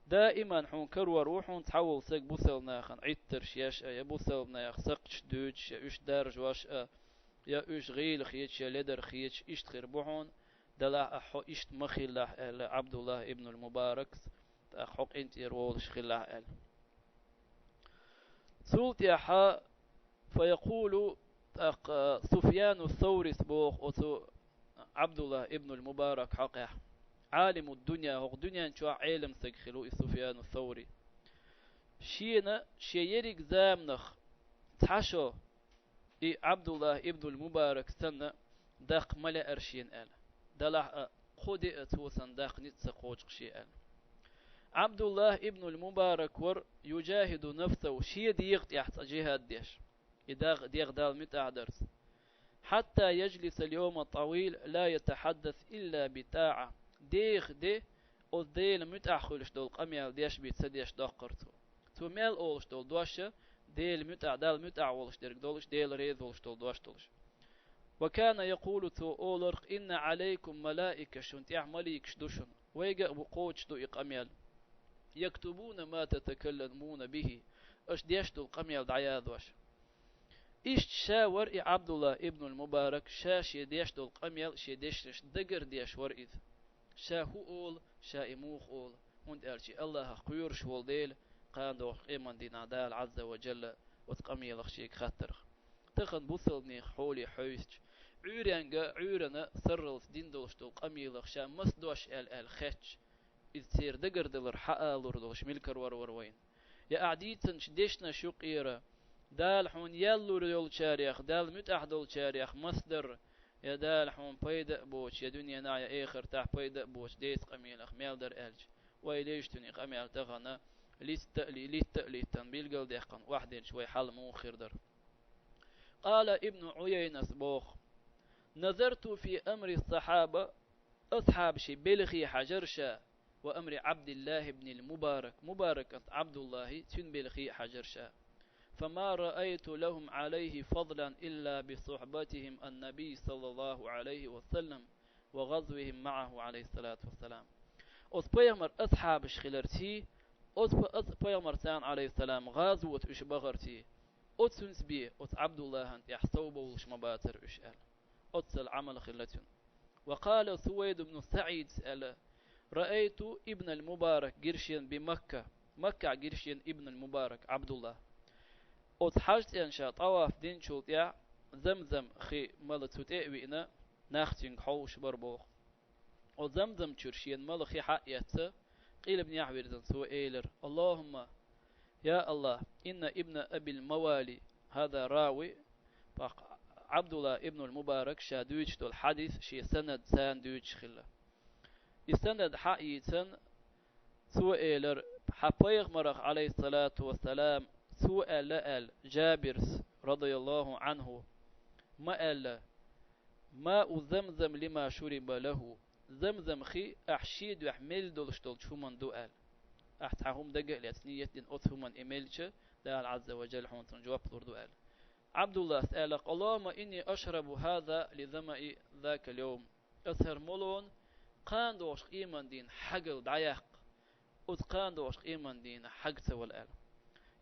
دائما حون كرور وحون تحول سيق بوصل ناخن عتر شياش يا بوصل ناخ سقتش دوش يا اش دارج واش يا اش غيل خيتش يا لدر خيتش اشت خير بوحون دلا احو اشت مخيله عبد الله ابن المبارك حق انت يرولش خيله سولت يا فيقول سفيان الثوري سبوخ أتو عبد الله ابن المبارك حقه عالم الدنيا هو دنيا شو علم سجخلو سفيان الثوري شينا شيريك زامنخ تحشو إي عبد الله ابن المبارك سنة داق ملا أرشين آل دلع خودي أتوسن داق نتسقوش شيئا عبد الله ابن المبارك ور يجاهد نفسه شي ديغت يحت جهاد ديش ديغ دال متعدرس حتى يجلس اليوم الطويل لا يتحدث إلا بتاعة ديغ دي او ديل متأخلش دول قميال ديش بيتسديش دقرتو تو ميل اولش دول دوشة ديل متع دال متع ولش ديرك دولش ديل ريذ ولش دول دوش دولش وكان يقول تو أولرق إن عليكم ملائكة شنت يعمليك شدوشن ويقع بقوش دو إقاميال يكتبون ما تتكلمون به اش ديشتو القميل دعياد واش إيش شاور إي عبد الله ابن المبارك شاش يديشتو القميل شي ديشتش دقر ديش ور إذ شاهو أول شا إموخ أول هند أرشي الله قيورش والديل قان دوخ إيمان دينا دال عز وجل وتقميل أخشيك خطرخ تخن بوصلني حولي حويستش عورنا سرلس دين دولشتو القميل أخشا مصدوش ال خيتش إذ تير دقر دلر حقالور دوش ملكر ور وين يا أعديتن شديشنا شقيرة دال حون يلور يول شاريخ دال متأح دول شاريخ مصدر يا دال حون بيدأ بوش يا دنيا نايا إخر تاح بيدأ بوش ديس قميلخ ميلدر ألج ويليش تني قميل تغنى ليستألي تنبيل قل ديقن واحدين شوي حل موخر در قال ابن عيينة بوخ نظرت في أمر الصحابة أصحاب شي بلغي حجرشا وأمر عبد الله بن المبارك مبارك عبد الله تنبلغي حجرشا فما رأيت لهم عليه فضلا إلا بصحبتهم النبي صلى الله عليه وسلم وغزوهم معه عليه الصلاة والسلام أصبيمر أصحاب شخلرتي أصبيمر تان عليه السلام غازوة إش بغرتي أتسنس بي أت عبد الله أنت يحسوب وش مباتر إشال أتسل عمل خلتن وقال سويد بن سعيد سأل رأيت ابن المبارك قرشين بمكة مكة قرشين ابن المبارك عبد الله أتحاجت إنشاء طواف دين شلت يا زمزم خي ملتو تأوينا ناختين حوش بربوخ وزمزم تشرشين ملخي حقيته قيل ابن يحوير زنسو إيلر اللهم يا الله إن ابن أبي الموالي هذا راوي عبد الله ابن المبارك شادويش دول حديث شي سند ساندويش خلا السند حقيقة سو إيلر حبيغ مرخ عليه الصلاة والسلام سؤال جابر رضي الله عنه ما قال ماء زمزم لما شرب له زمزم خي أحشيد وحمل دولشتول شو من دؤال أحتهم دقة لأتنية دين أتهم إيميلش دال عز وجل حون جواب لردو قال عبد الله سأل اللهم إني أشرب هذا لظمأ ذاك اليوم أسهر مولون قان دوش إيمان دين حقل دعيق قان دوش إيمان دين حق والآل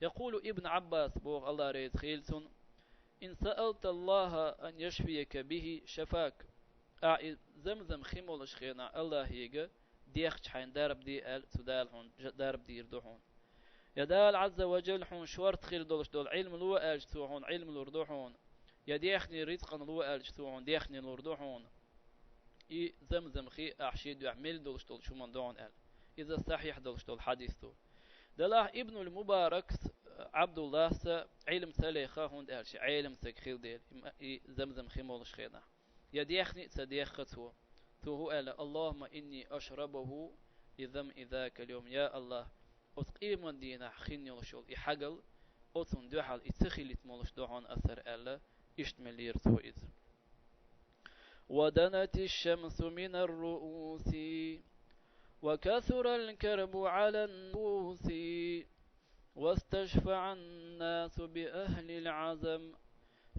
يقول ابن عباس بوغ الله ريد خيلسون إن سألت الله أن يشفيك به شفاك زمزم خيمولش خينا الله هيجا ديخش حين دارب دي آل تدال هون دارب دير دوحون يدال عز وجل حون شورت خيل دولش دول علم لو آل جتوحون علم لوردوحون يديخني رزقا لو آل جتوحون ديخني لوردوحون إي زمزم خي أحشيد يعمل دولش دول شو من دون آل إذا صحيح دولش دول حديثه دلاه ابن المبارك عبد الله علم سليخه هون آل شي علم سكخيل ديل زمزم خي مولش خينا يديخني تديخته تو قال اللهم إني أشربه لذم ذاك اليوم يا الله أتقيم دينا حين يلشول إحجل أتون دوحل إتخيلت مولش دوحان أثر ألا إشتملير توئد ودنت الشمس من الرؤوس وكثر الكرب على النفوس واستشفع الناس بأهل العزم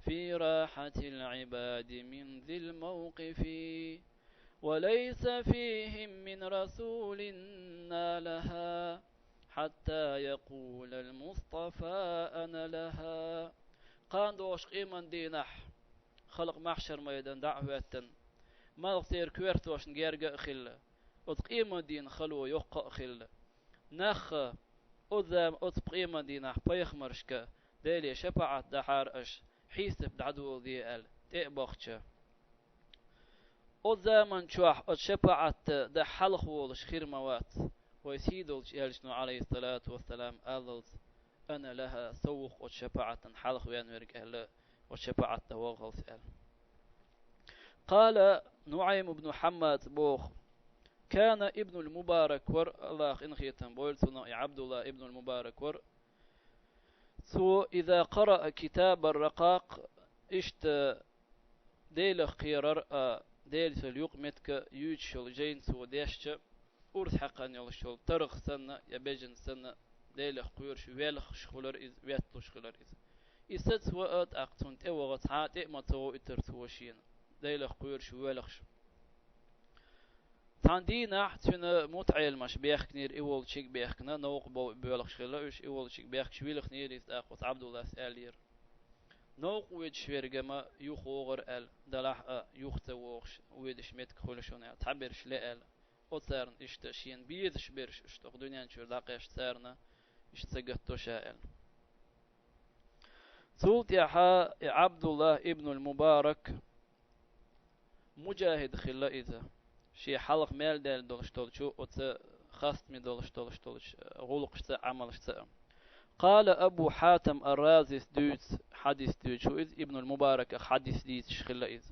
في راحة العباد من ذي الموقف وليس فيهم من رسول نالها حتى يقول المصطفى أنا لها قان دوش قيمن دينح خلق محشر ميدان دعوة ما غسير كويرتوش نجيرجا خلة أتقيمن دين خلو يقع خلة نخ أذام أتقيمن دينح بيخمرشك ديلي شفاعة دحار أش حيسب دعدو ذي ال تقبخشة أزامن شوح أتشفعت ده حلق ولش خير موات ويسيدولش يالشنو عليه الصلاة والسلام ألز أنا لها سوق أتشفعت حلق وينورك أهلا وشفعت وغلس أهل قال نعيم بن حماد بوخ كان ابن المبارك ور الله إن خيتم بولتنا عبد الله ابن المبارك ور سو إذا قرأ كتاب الرقاق إشت ديل خيرر ديل سليوق متك يوتشل جين سو ديشت أورث حقا يلشل ترخ سنة يبجن سنة ديل خير شويلخ شخولر إز ويتلو شخولر إز إست وقت أقتون توغت عات ما تو إترتوشين ديل خير شويلخ تاندينا تنا متعيل مش بيخ نير إول شيك بيخنا نوق بيولخ شخلا إيش إول شيك بيخ شويلخ نير إز أخوت عبد الله سألير نوق ويد شويرجما يخوغر ال دلح يختوغش ويد شميت كولشون تعبرش لال أثرن إشتشين بيدش برش إشتوق دنيا نشور داقيش ثرنا إشتسقطو شائل سولت يا عبد الله ابن المبارك مجاهد خلا إذا شي حلق مال دال دولشتولشو أت خاست مي دولشتولش غلقش عملش قال أبو حاتم الرازي دوت حديث دوت شو إذ ابن المبارك حديث ديت شخلا إذ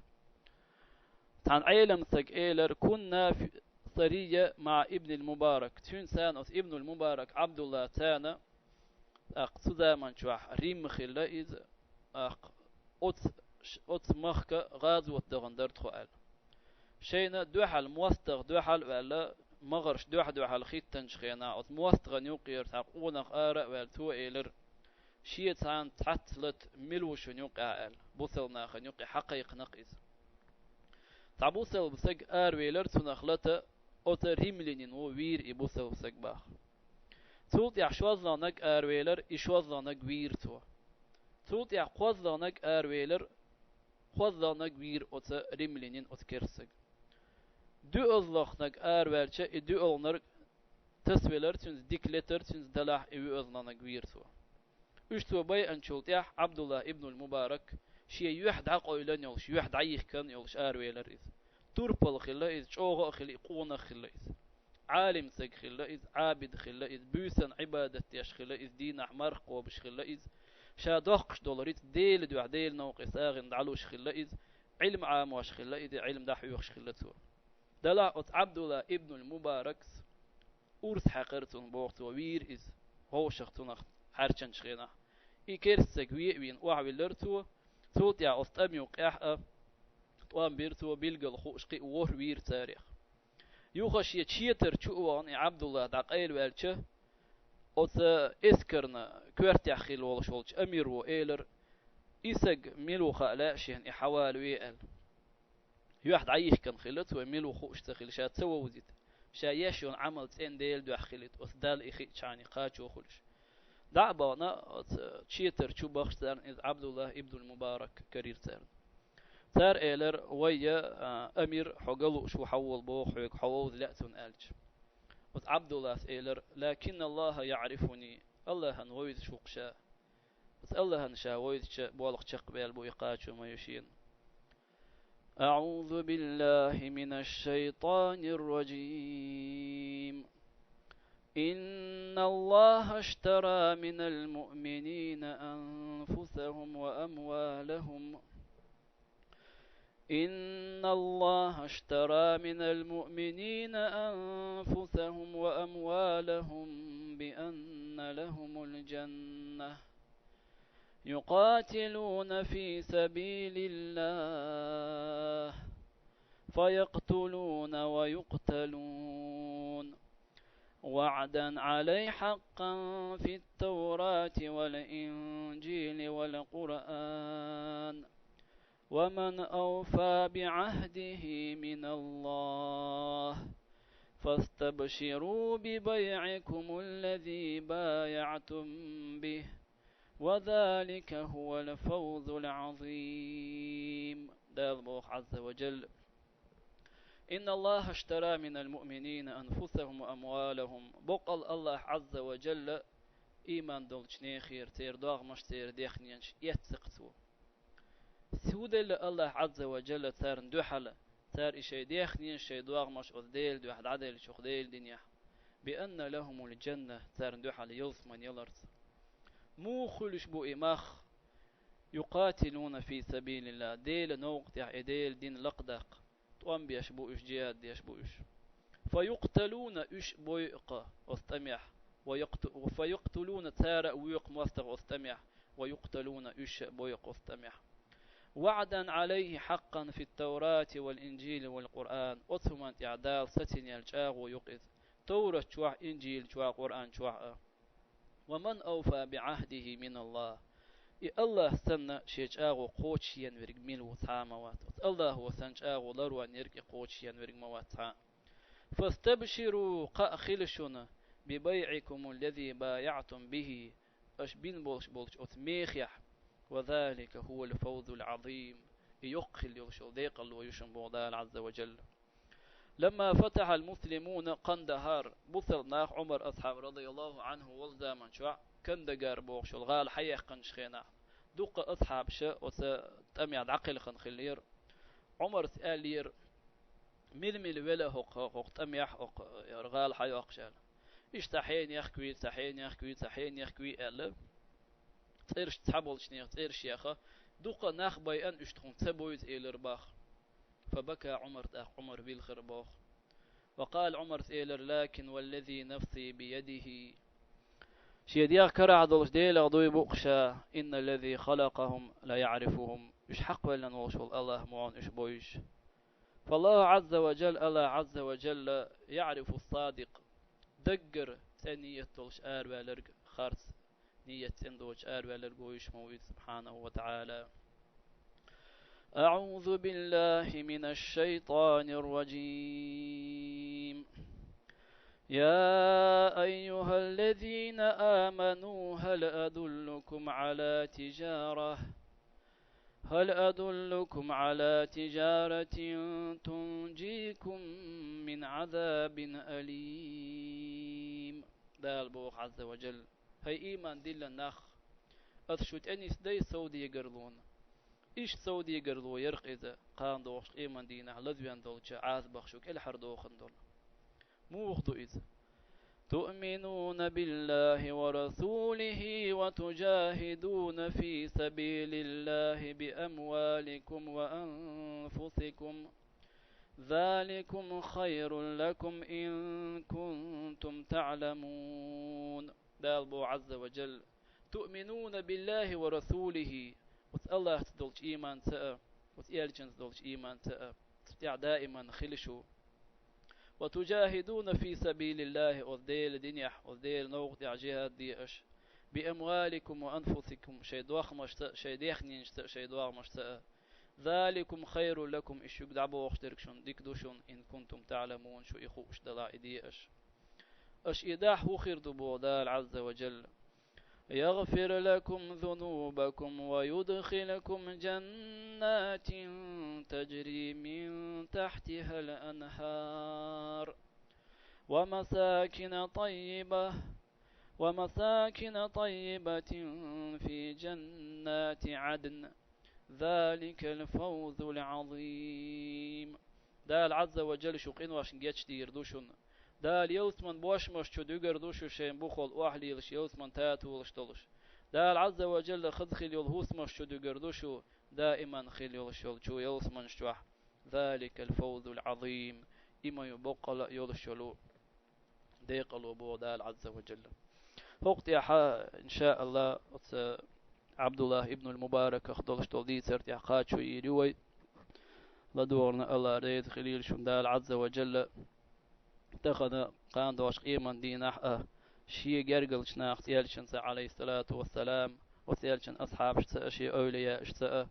تان عيلم ثق إيلر كنا في سرية مع ابن المبارك تون سان ابن المبارك عبد الله تانا أقصد من شوح ريم خلا إذ أت مخك غازوة دغندر تخوال شينا دوحل موستغ دوحل ولا مغرش دوحل خيت تنشخينا أت موستغ نيوقير تاقونق آراء والتو إيلر شيء تان تعتلت ملوش نيوقع آل بوصل ناخ نيوقع حقيق نقيز تعبوصل بسق آرويلر تنخلت أت ريملينين ووير إبوصل بسق باخ تولت يحشوزلانك آرويلر إشوزلانك وير تولت يحقوزلانك آرويلر خوزلانك وير أت ريملينين أت كرسق دو أزلخنك آرويلش دو أولنر تسويلر تنز ديكلتر تنز دلاح إيو أزلانك وير اشتو باي انشولت يح عبد الله ابن المبارك شي يوحد عق ايلان يولش يوحد عيخ كان يولش آرويلر إذ توربل خلا إذ شوغا خلا قونا خلا إذ عالم سق خلا إذ عابد خلا إذ بوسن عبادة يش خلا إذ دين أحمر قوبش خلا إذ شادوقش دولاريت ديل دو عديل نوق إساغن دعلوش خلا إذ علم عام واش خلا إذ علم دحيوخش خلا تو دلا عبد الله ابن المبارك أورث حقرتون بوقت ووير إذ هو شختون حرشن شخينا إكرسك وين وعبلرتو توت يا أستأمي وقيح طوام بيرتو بيلقى خوشقي وور وير تاريخ يوخش يتشيتر شوان عبد الله دقيل والشه أوت إسكرنا كورتي أخيل والش والش أمير وإيلر إسق ميلو خالا شين إحوال ويأل يواحد عايش كان خلت وميلو خوش تخيل شات سوى وزيت شا يشون عمل تين ديل دو خلت وثدال إخي شاني قاتشو خلش دعبانا تشيتر شو بختار إذ عبد الله ابن المبارك كرير تار تار إيلر ويا أمير حقلو شو حول بوخ حول لأتون ألج وت عبد الله إيلر لكن الله يعرفني الله هنويد شوقشا بس الله هنشا ويد بولق شق بيل بو يقاتشو ما يشين أعوذ بالله من الشيطان الرجيم إن الله اشترى من المؤمنين أنفسهم وأموالهم إن الله اشترى من المؤمنين أنفسهم وأموالهم بأن لهم الجنة يقاتلون في سبيل الله فيقتلون ويقتلون وعدا عليه حقا في التوراة والإنجيل والقرآن ومن أوفى بعهده من الله فاستبشروا ببيعكم الذي بايعتم به وذلك هو الفوز العظيم. ده الله عز وجل إن الله اشترى من المؤمنين أنفسهم وأموالهم بقل الله عز وجل إيمان دولش نيخير تير داغ مش تير ديخنينش يتسقتو سود الله عز وجل تار ندوحل تار إشي ديخنين شي داغ مش أذديل دوحد عدل شخديل دنيا بأن لهم الجنة تار ندوحل يلثمن يلرت مو خلش بو إماخ يقاتلون في سبيل الله ديل نوق تيح ديل دين لقدق طوام بيش بو إش جهاد ديش بو إش فيقتلون إش بويق واستمع فيقتلون تار ويق مستغ واستمع ويقتلون إش بويق واستمع وعدا عليه حقا في التوراة والإنجيل والقرآن أثمان إعدال ستين يلجاغ ويقذ تورة شوح إنجيل شوح قرآن شوح ومن أوفى بعهده من الله الله سنة شيجاغو قوتشيان ورق ميل وطاموات الله هو سنجاغو لروان يرق قوتشيان ورق مواتها فاستبشروا قأخلشنا ببيعكم الذي بايعتم به أشبين بولش أتميخيح وذلك هو الفوز العظيم يقل يغشو ديقل ويشن بوضال عز وجل لما فتح المسلمون قندهار بصر ناخ عمر أصحاب رضي الله عنه والزامن شوع كندقار بوغشو الغال حيخ قنشخينا دوق أصحاب شاء وتأمياد عقل خنخلير عمر سألير ململ ولا هق تأميح غال حيو أقشال إيش تحين يخكوي تحين يخكوي تحين يخكوي ألب تيرش تحبول شنيخ تيرش ياخا دوق ناخ بيان اشتخون تبويت إيلر باخ فبكى عمر عمر بالخرباخ وقال عمر إيلر لكن والذي نفسي بيده شيديا كرع دولش ديل غدوي بوقشا إن الذي خلقهم لا يعرفهم إش حق ولا نوصل الله معون إش بويش فالله عز وجل الله عز وجل يعرف الصادق دقر تنية دولش آر والرق خارس نية دولش آر والرق ويش مويد سبحانه وتعالى أعوذ بالله من الشيطان الرجيم يا أيها الذين آمنوا هل أدلكم على تجارة تنجيكم من عذاب أليم. دال بوخ عز وجل هي إيمان دل النخ أثشت أنيس دي سودي يقرلون إيش سودي يقرلو يرق إذا قان دوخش إيمان دينا لذوان دولش عاذ بخشوك الحر دوخن دول موخدو إذا تؤمنون بالله ورسوله وتجاهدون في سبيل الله بأموالكم وأنفسكم ذلكم خير لكم إن كنتم تعلمون. دالبو عز وجل تؤمنون بالله ورسوله الله تدولش إيمان تأ وتيالجنز دولش إيمان تأ دائما خلشو وتجاهدون في سبيل الله أذديل دنيح أذديل نوغ جهاد ديش بأموالكم وأنفسكم شيد يخنين شيد واغمشت ذلكم خير لكم إشيك دعبو أختركشون ديكدوشون إن كنتم تعلمون شو إخوش دلائدي أش إداح وخير دبو دال عز وجل يغفر لكم ذنوبكم ويدخلكم جنات تجري من تحتها الأنهار ومساكن طيبة في جنات عدن ذلك الفوز العظيم دال عز وجل شقين واشن جيتش ديردوشن دال يوسمن بوشمش شو ديردوشو شين بخل واحليلش يوسمن تاتولش طلش دال عز وجل خذ خيل يلهوسمش شو ديردوشو دائما خيل يلشول شو يوسمن شوح ذلك الفوز العظيم إما يبقى يلشلو ديقلو بو دال عز وجل وقت إن شاء الله عبد الله ابن المبارك أخدلش تولدي سرت يحقات شو يريوي لدورنا الله ريد خليل شمدال عز وجل تخذ قان دوش قيما دينا شي جرجل شنا اختيالشن عليه الصلاة والسلام وسيالشن أصحاب شي أولياء شتاء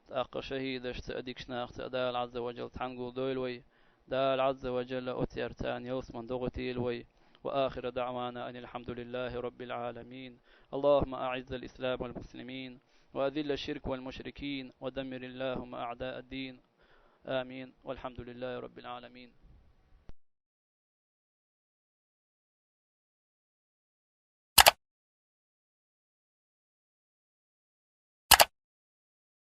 تأق شهيد شتاء ديك شنا دال عز وجل تحنقول دولوي دال عز وجل أتيرتان يوسمن دغتي الوي وآخر دعوانا أن الحمد لله رب العالمين اللهم أعز الإسلام والمسلمين وأذل الشرك والمشركين ودمر اللهم أعداء الدين آمين والحمد لله رب العالمين.